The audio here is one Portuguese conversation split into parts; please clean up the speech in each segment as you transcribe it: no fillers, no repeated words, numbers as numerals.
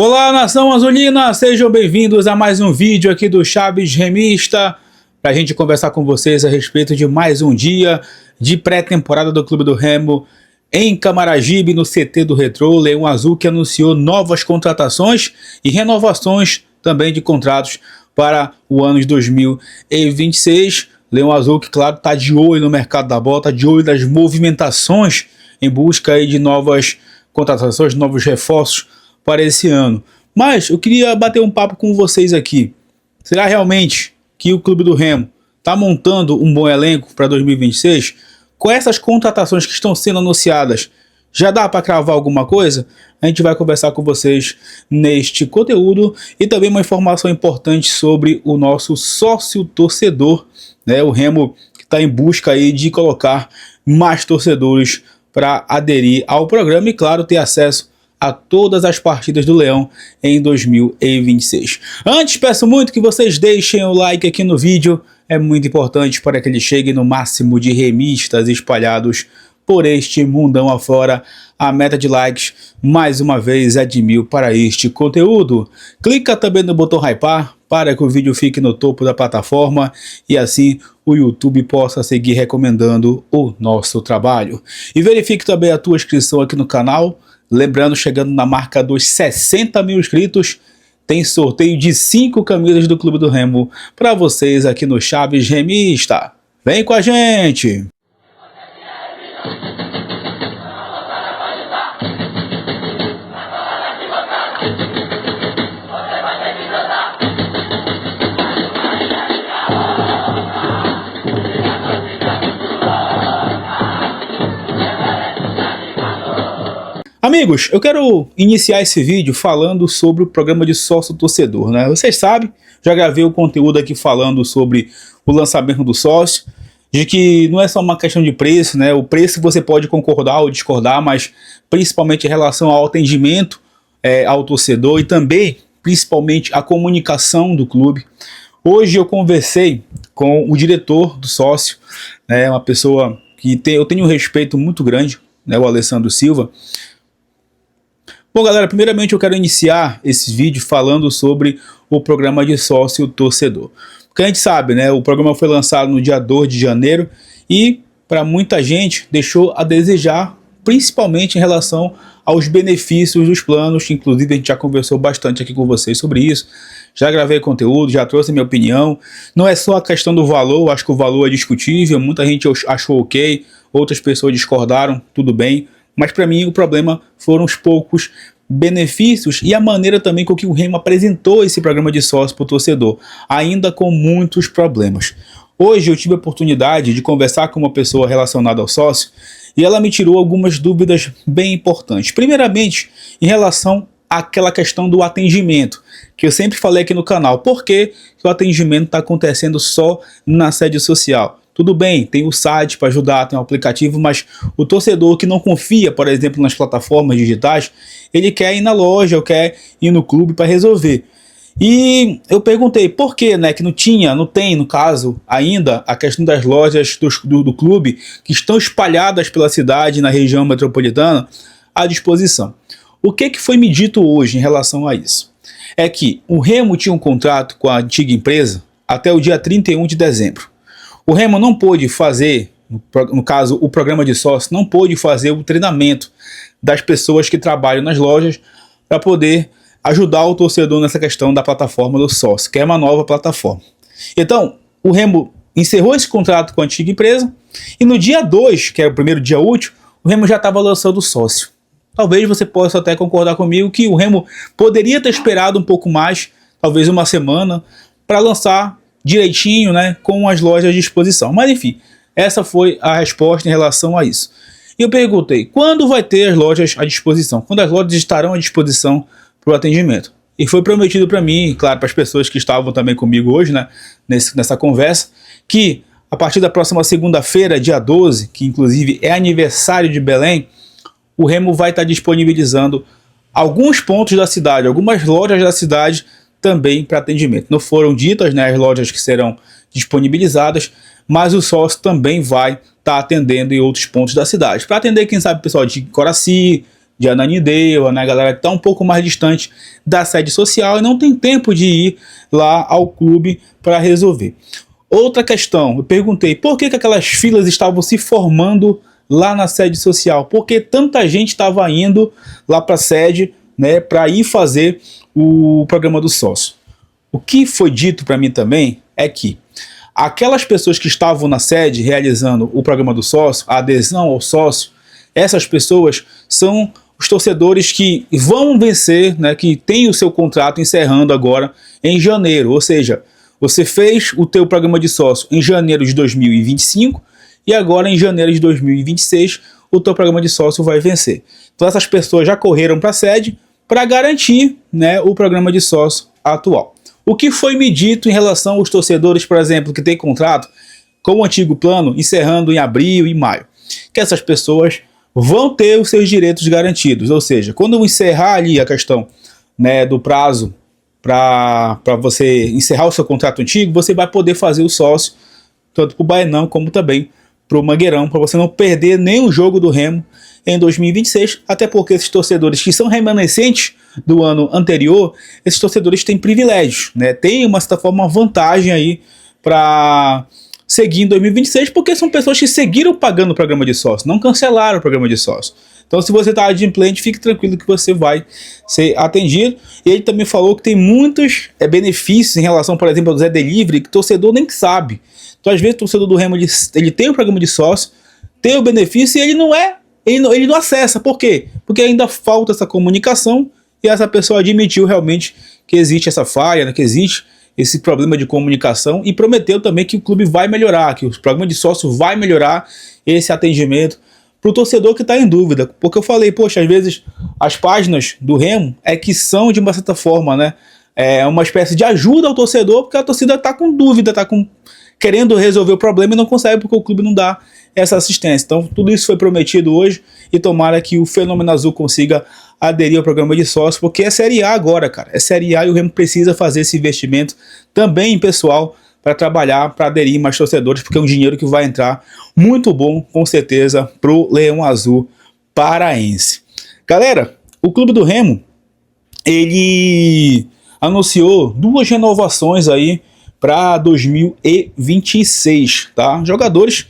Olá, nação azulina, sejam bem-vindos a mais um vídeo aqui do Chaves Remista, para a gente conversar com vocês a respeito de mais um dia de pré-temporada do Clube do Remo em Camaragibe, no CT do Retrô. Leão Azul que anunciou novas contratações e renovações também de contratos para o ano de 2026. Leão Azul que, claro, está de olho no mercado da bola, está de olho das movimentações em busca aí de novas contratações, novos reforços para esse ano. Mas eu queria bater um papo com vocês aqui. Será realmente que o Clube do Remo está montando um bom elenco para 2026? Com essas contratações que estão sendo anunciadas, já dá para cravar alguma coisa? A gente vai conversar com vocês neste conteúdo e também uma informação importante sobre o nosso sócio torcedor, né? O Remo que está em busca aí de colocar mais torcedores para aderir ao programa e, claro, ter acesso a todas as partidas do Leão em 2026. Antes, peço muito que vocês deixem o like aqui no vídeo, é muito importante para que ele chegue no máximo de remistas espalhados por este mundão afora. A meta de likes, mais uma vez, é de 1000 para este conteúdo. Clica também no botão hypar para que o vídeo fique no topo da plataforma e assim o YouTube possa seguir recomendando o nosso trabalho. E verifique também a tua inscrição aqui no canal. Lembrando, chegando na marca dos 60 mil inscritos, tem sorteio de 5 camisas do Clube do Remo para vocês aqui no Chaves Remista. Vem com a gente! Amigos, eu quero iniciar esse vídeo falando sobre o programa de sócio torcedor, né? Vocês sabem, já gravei o conteúdo aqui falando sobre o lançamento do sócio, de que não é só uma questão de preço, né? O preço você pode concordar ou discordar, mas principalmente em relação ao atendimento ao torcedor e também, principalmente, a comunicação do clube. Hoje eu conversei com o diretor do sócio, né? Uma pessoa que eu tenho um respeito muito grande, né? O Alessandro Silva. Bom, galera, primeiramente eu quero iniciar esse vídeo falando sobre o programa de sócio torcedor. Porque a gente sabe, né, o programa foi lançado no dia 2 de janeiro e para muita gente deixou a desejar, principalmente em relação aos benefícios dos planos. Inclusive a gente já conversou bastante aqui com vocês sobre isso, já gravei conteúdo, já trouxe minha opinião. Não é só a questão do valor, acho que o valor é discutível, muita gente achou ok, outras pessoas discordaram, tudo bem. Mas para mim o problema foram os poucos benefícios e a maneira também com que o Remo apresentou esse programa de sócio para o torcedor, ainda com muitos problemas. Hoje eu tive a oportunidade de conversar com uma pessoa relacionada ao sócio e ela me tirou algumas dúvidas bem importantes. Primeiramente, em relação àquela questão do atendimento, que eu sempre falei aqui no canal. Por que o atendimento está acontecendo só na sede social? Tudo bem, tem o site para ajudar, tem o aplicativo, mas o torcedor que não confia, por exemplo, nas plataformas digitais, ele quer ir na loja, ou quer ir no clube para resolver. E eu perguntei por que, né, que não tem, no caso, ainda a questão das lojas do clube que estão espalhadas pela cidade, na região metropolitana, à disposição. O que foi me dito hoje em relação a isso? É que o Remo tinha um contrato com a antiga empresa até o dia 31 de dezembro. O Remo não pôde fazer, no caso o programa de sócio, não pôde fazer o treinamento das pessoas que trabalham nas lojas para poder ajudar o torcedor nessa questão da plataforma do sócio, que é uma nova plataforma. Então, o Remo encerrou esse contrato com a antiga empresa e no dia 2, que é o primeiro dia útil, o Remo já estava lançando o sócio. Talvez você possa até concordar comigo que o Remo poderia ter esperado um pouco mais, talvez uma semana, para lançar direitinho, né, com as lojas à disposição. Mas enfim, essa foi a resposta em relação a isso. E eu perguntei, quando vai ter as lojas à disposição? Quando as lojas estarão à disposição para o atendimento? E foi prometido para mim, claro, para as pessoas que estavam também comigo hoje, né, nessa conversa, que a partir da próxima segunda-feira, dia 12, que inclusive é aniversário de Belém, o Remo vai estar disponibilizando alguns pontos da cidade, algumas lojas da cidade também para atendimento. Não foram ditas, né, as lojas que serão disponibilizadas, mas o sócio também vai estar atendendo em outros pontos da cidade. Para atender, quem sabe, pessoal de Coraci, de Ananindeua, né, a galera que está um pouco mais distante da sede social e não tem tempo de ir lá ao clube para resolver. Outra questão, eu perguntei por que aquelas filas estavam se formando lá na sede social, porque tanta gente estava indo lá para a sede, né, para ir fazer o programa do sócio. O que foi dito para mim também é que aquelas pessoas que estavam na sede realizando o programa do sócio, a adesão ao sócio, essas pessoas são os torcedores que vão vencer, né, que tem o seu contrato encerrando agora em janeiro, ou seja, você fez o teu programa de sócio em janeiro de 2025 e agora em janeiro de 2026 o teu programa de sócio vai vencer. Então essas pessoas já correram para a sede para garantir, né, o programa de sócio atual. O que foi me dito em relação aos torcedores, por exemplo, que têm contrato com o antigo plano encerrando em abril e maio? Que essas pessoas vão ter os seus direitos garantidos, ou seja, quando encerrar ali a questão, né, do prazo para você encerrar o seu contrato antigo, você vai poder fazer o sócio, tanto para o Baenão como também para o Mangueirão, para você não perder nenhum jogo do Remo em 2026, até porque esses torcedores que são remanescentes do ano anterior, esses torcedores têm privilégios, né? Tem, uma certa forma, uma vantagem aí para seguir em 2026, porque são pessoas que seguiram pagando o programa de sócio, não cancelaram o programa de sócio. Então, se você está adimplente, fique tranquilo que você vai ser atendido. E ele também falou que tem muitos benefícios em relação, por exemplo, ao Zé Delivery, que o torcedor nem sabe. Então, às vezes, o torcedor do Remo ele tem o programa de sócio, tem o benefício e ele não acessa. Por quê? Porque ainda falta essa comunicação e essa pessoa admitiu realmente que existe essa falha, né, que existe esse problema de comunicação e prometeu também que o clube vai melhorar, que o programa de sócio vai melhorar esse atendimento para o torcedor que está em dúvida. Porque eu falei, poxa, às vezes as páginas do Remo que são, de uma certa forma, né, uma espécie de ajuda ao torcedor, porque a torcida está com dúvida, está querendo resolver o problema e não consegue porque o clube não dá essa assistência. Então tudo isso foi prometido hoje e tomara que o Fenômeno Azul consiga aderir ao programa de sócio, porque é Série A agora, cara. É Série A e o Remo precisa fazer esse investimento também em pessoal para trabalhar, para aderir mais torcedores, porque é um dinheiro que vai entrar muito bom, com certeza, pro Leão Azul paraense. Galera, o Clube do Remo, ele anunciou 2 renovações aí para 2026, tá? Jogadores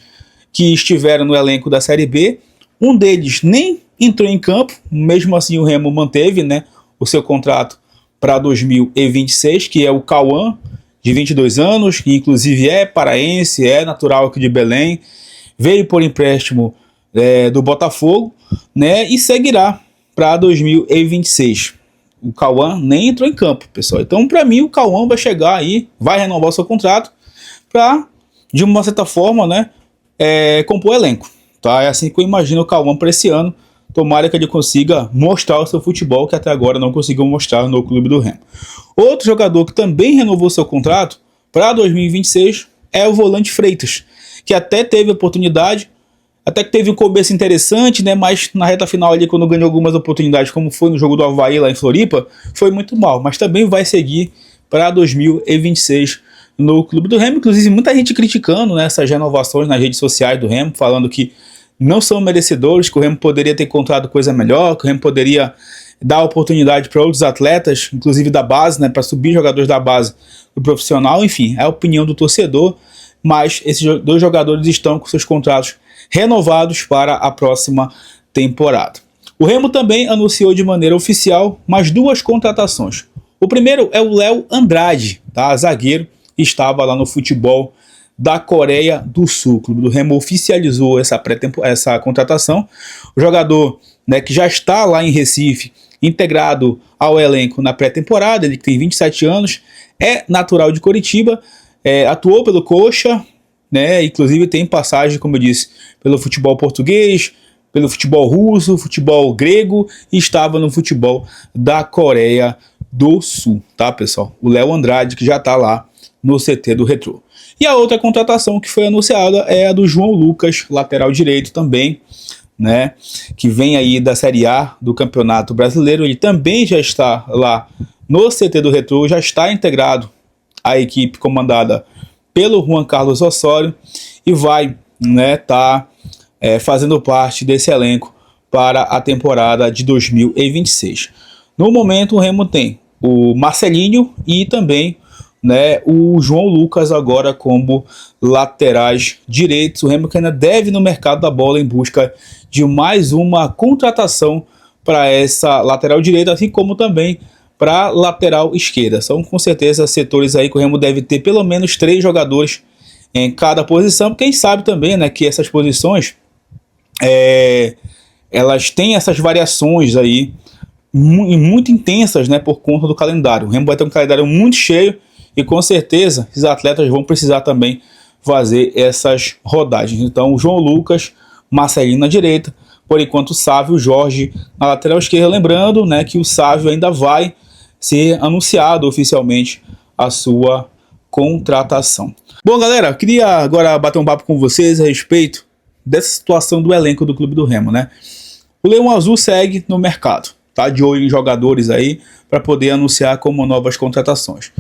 que estiveram no elenco da Série B, um deles nem entrou em campo, mesmo assim o Remo manteve, né, o seu contrato para 2026, que é o Cauã, de 22 anos, que inclusive é paraense, é natural aqui de Belém, veio por empréstimo do Botafogo, né, e seguirá para 2026. O Cauã nem entrou em campo, pessoal. Então, para mim, o Cauã vai chegar aí, vai renovar o seu contrato para, de uma certa forma, né, compor elenco. Tá? É assim que eu imagino o Cauã para esse ano. Tomara que ele consiga mostrar o seu futebol, que até agora não conseguiu mostrar no Clube do Remo. Outro jogador que também renovou seu contrato para 2026 é o volante Freitas, que até teve oportunidade, até que teve um começo interessante, né? Mas na reta final ali, quando ganhou algumas oportunidades, como foi no jogo do Avaí lá em Floripa, foi muito mal. Mas também vai seguir para 2026 no Clube do Remo. Inclusive, muita gente criticando, né, essas renovações nas redes sociais do Remo, falando que não são merecedores, que o Remo poderia ter encontrado coisa melhor, que o Remo poderia dar oportunidade para outros atletas, inclusive da base, né, para subir jogadores da base do profissional. Enfim, é a opinião do torcedor, mas esses 2 jogadores estão com seus contratos renovados para a próxima temporada. O Remo também anunciou de maneira oficial mais 2 contratações. O primeiro é o Léo Andrade, tá? Zagueiro, estava lá no futebol da Coreia do Sul. O Clube do Remo oficializou essa contratação. O jogador, né, que já está lá em Recife, integrado ao elenco na pré-temporada, ele tem 27 anos, é natural de Coritiba, atuou pelo Coxa, né, inclusive tem passagem, como eu disse, pelo futebol português, pelo futebol russo, futebol grego, e estava no futebol da Coreia do Sul, tá, pessoal? O Léo Andrade, que já está lá no CT do Retrô. E a outra contratação que foi anunciada é a do João Lucas, lateral direito também, né, que vem aí da Série A do Campeonato Brasileiro. Ele também já está lá no CT do Retrô, já está integrado à equipe comandada pelo Juan Carlos Osório e vai, né, fazendo parte desse elenco para a temporada de 2026. No momento, o Remo tem o Marcelinho e também, né, o João Lucas agora como laterais direitos. O Remo que ainda deve no mercado da bola em busca de mais uma contratação para essa lateral direita, assim como também para lateral esquerda. São com certeza setores aí que o Remo deve ter pelo menos 3 jogadores em cada posição. Quem sabe também, né, que essas posições elas têm essas variações aí muito intensas, né, por conta do calendário. O Remo vai ter um calendário muito cheio e com certeza os atletas vão precisar também fazer essas rodagens. Então o João Lucas, Marcelinho na direita, por enquanto o Sávio, o Jorge na lateral esquerda. Lembrando, né, que o Sávio ainda vai ser anunciado oficialmente a sua contratação. Bom, galera, eu queria agora bater um papo com vocês a respeito dessa situação do elenco do Clube do Remo, né? O Leão Azul segue no mercado, tá de olho em jogadores aí para poder anunciar como novas contratações.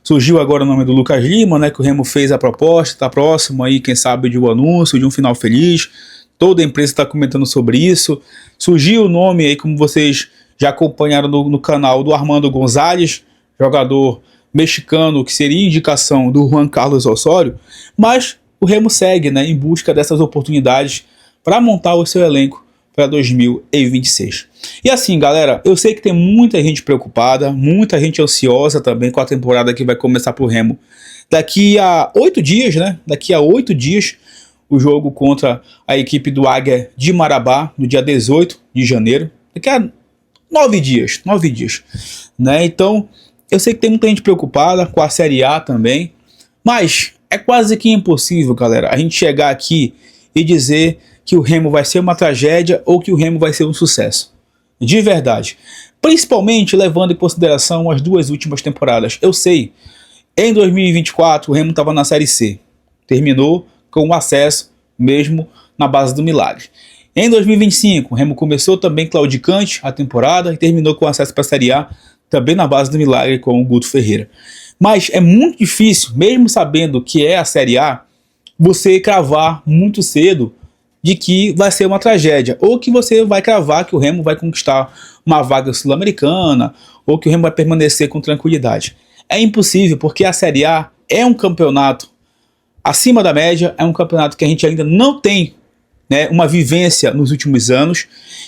Surgiu agora o nome do Lucas Lima, né, que o Remo fez a proposta, está próximo aí, quem sabe, de um anúncio, de um final feliz. Toda a empresa está comentando sobre isso. Surgiu o nome aí, como vocês já acompanharam no canal, do Armando Gonzalez, jogador mexicano que seria indicação do Juan Carlos Osório, mas o Remo segue, né, em busca dessas oportunidades para montar o seu elenco para 2026. E assim, galera, eu sei que tem muita gente preocupada, muita gente ansiosa também com a temporada que vai começar para o Remo. Daqui a 8 dias, né? Daqui a 8 dias, o jogo contra a equipe do Águia de Marabá, no dia 18 de janeiro. Daqui a 9 dias, né? Então, eu sei que tem muita gente preocupada com a Série A também, mas é quase que impossível, galera, a gente chegar aqui e dizer que o Remo vai ser uma tragédia ou que o Remo vai ser um sucesso. De verdade. Principalmente levando em consideração as 2 últimas temporadas. Eu sei, em 2024 o Remo estava na Série C. Terminou com o acesso mesmo na base do milagre. Em 2025, o Remo começou também claudicante a temporada e terminou com acesso para a Série A, também na base do milagre com o Guto Ferreira. Mas é muito difícil, mesmo sabendo que é a Série A, você cravar muito cedo de que vai ser uma tragédia, ou que você vai cravar que o Remo vai conquistar uma vaga sul-americana, ou que o Remo vai permanecer com tranquilidade. É impossível, porque a Série A é um campeonato acima da média, é um campeonato que a gente ainda não tem, né, uma vivência nos últimos anos,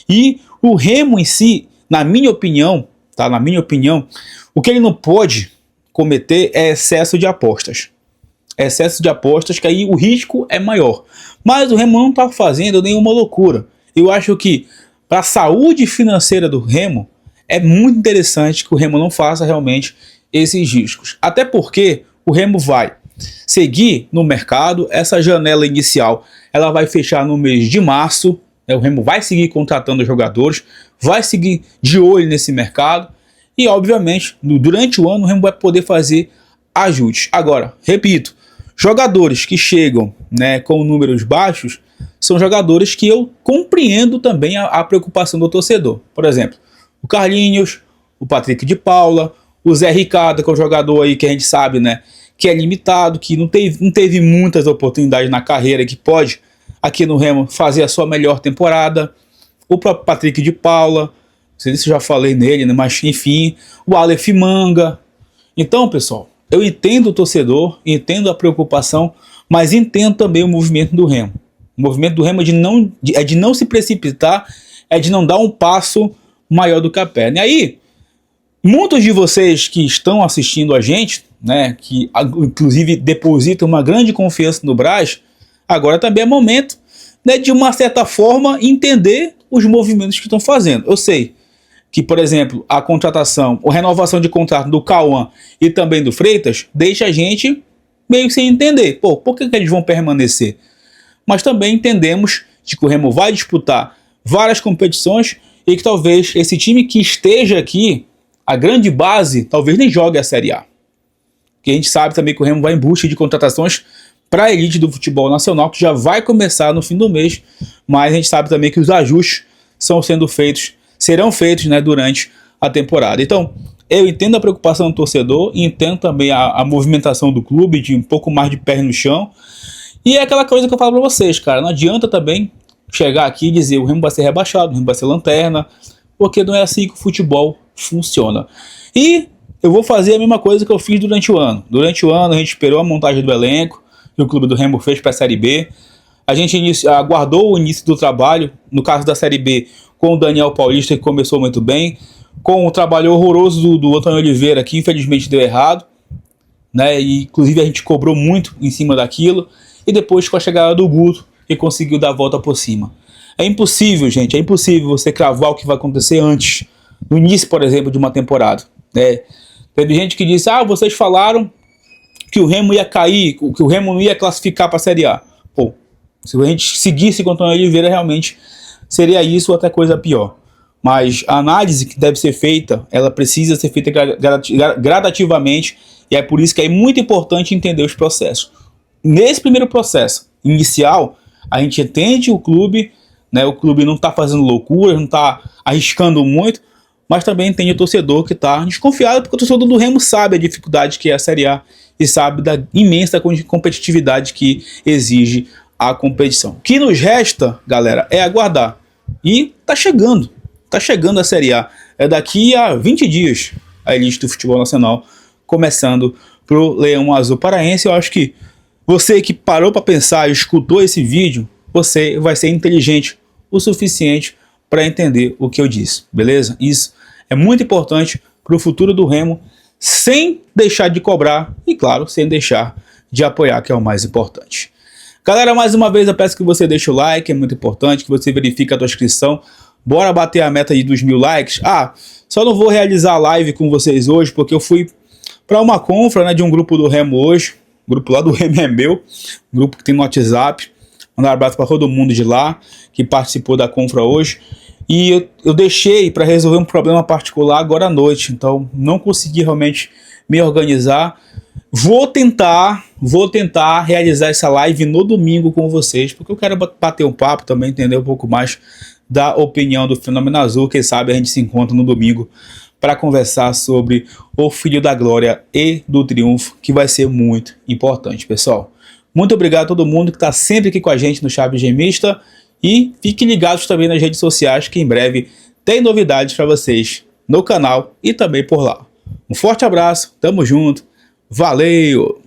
e o Remo em si, na minha opinião, o que ele não pode cometer é excesso de apostas. Excesso de apostas, que aí o risco é maior. Mas o Remo não está fazendo nenhuma loucura. Eu acho que para a saúde financeira do Remo, é muito interessante que o Remo não faça realmente esses riscos. Até porque o Remo vai seguir no mercado, essa janela inicial ela vai fechar no mês de março, né? O Remo vai seguir contratando jogadores, vai seguir de olho nesse mercado e, obviamente, durante o ano o Remo vai poder fazer ajustes. Agora, repito, jogadores que chegam, né, com números baixos são jogadores que eu compreendo também a preocupação do torcedor. Por exemplo, o Carlinhos, o Patrick de Paula, o Zé Ricardo, que é um jogador aí que a gente sabe, né, que é limitado, que não teve muitas oportunidades na carreira, que pode, aqui no Remo, fazer a sua melhor temporada. O próprio Patrick de Paula, não sei se eu já falei nele, né, mas enfim, o Aleph Manga. Então, pessoal, eu entendo o torcedor, entendo a preocupação, mas entendo também o movimento do Remo. O movimento do Remo é de não se precipitar, é de não dar um passo maior do que a perna. E aí, muitos de vocês que estão assistindo a gente, né, que inclusive depositam uma grande confiança no Braz, agora também é momento, né, de uma certa forma entender os movimentos que estão fazendo. Eu sei que, por exemplo, a contratação ou renovação de contrato do Cauã e também do Freitas deixa a gente meio que sem entender. Pô, por que eles vão permanecer? Mas também entendemos de que o Remo vai disputar várias competições e que talvez esse time que esteja aqui, a grande base, talvez nem jogue a Série A. Porque a gente sabe também que o Remo vai em busca de contratações para a elite do futebol nacional, que já vai começar no fim do mês, mas a gente sabe também que os ajustes serão feitos, né, durante a temporada. Então, eu entendo a preocupação do torcedor e entendo também a movimentação do clube, de um pouco mais de pé no chão. E é aquela coisa que eu falo para vocês, cara, não adianta também chegar aqui e dizer o Remo vai ser rebaixado, o Remo vai ser lanterna, porque não é assim que o futebol funciona. E eu vou fazer a mesma coisa que eu fiz durante o ano. Durante o ano a gente esperou a montagem do elenco que o clube do Remo fez para a Série B. A gente aguardou o início do trabalho, no caso da Série B, com o Daniel Paulista, que começou muito bem, com o trabalho horroroso do Antônio Oliveira, que infelizmente deu errado, né? E, inclusive a gente cobrou muito em cima daquilo, e depois com a chegada do Guto, que conseguiu dar a volta por cima. É impossível, gente, é impossível você cravar o que vai acontecer antes, no início, por exemplo, de uma temporada, né? Teve gente que disse, vocês falaram que o Remo ia cair, que o Remo não ia classificar para a Série A. Pô, se a gente seguisse com o Antônio Oliveira, realmente seria isso ou até coisa pior. Mas a análise que deve ser feita, ela precisa ser feita gradativamente, e é por isso que é muito importante entender os processos. Nesse primeiro processo inicial, a gente entende o clube, né? O clube não está fazendo loucura, não está arriscando muito, mas também tem o torcedor que está desconfiado, porque o torcedor do Remo sabe a dificuldade que é a Série A e sabe da imensa competitividade que exige a competição. O que nos resta, galera, é aguardar. E tá chegando a Série A. É daqui a 20 dias a elite do futebol nacional, começando pro Leão Azul Paraense. Eu acho que você que parou para pensar e escutou esse vídeo, você vai ser inteligente o suficiente para entender o que eu disse, beleza? Isso é muito importante para o futuro do Remo, sem deixar de cobrar e, claro, sem deixar de apoiar, que é o mais importante. Galera, mais uma vez eu peço que você deixe o like, é muito importante, que você verifique a tua inscrição. Bora bater a meta dos 1000 likes. Só não vou realizar a live com vocês hoje, porque eu fui para uma confra, né, de um grupo do Remo hoje. O grupo lá do Remo é meu, um grupo que tem no WhatsApp. Mandar um abraço para todo mundo de lá que participou da confra hoje. E eu deixei para resolver um problema particular agora à noite, então não consegui realmente me organizar. Vou tentar realizar essa live no domingo com vocês, porque eu quero bater um papo também, entender um pouco mais da opinião do Fenômeno Azul. Quem sabe a gente se encontra no domingo para conversar sobre o Filho da Glória e do Triunfo, que vai ser muito importante, pessoal. Muito obrigado a todo mundo que está sempre aqui com a gente no Chave Gemista. E fiquem ligados também nas redes sociais, que em breve tem novidades para vocês no canal e também por lá. Um forte abraço, tamo junto, valeu!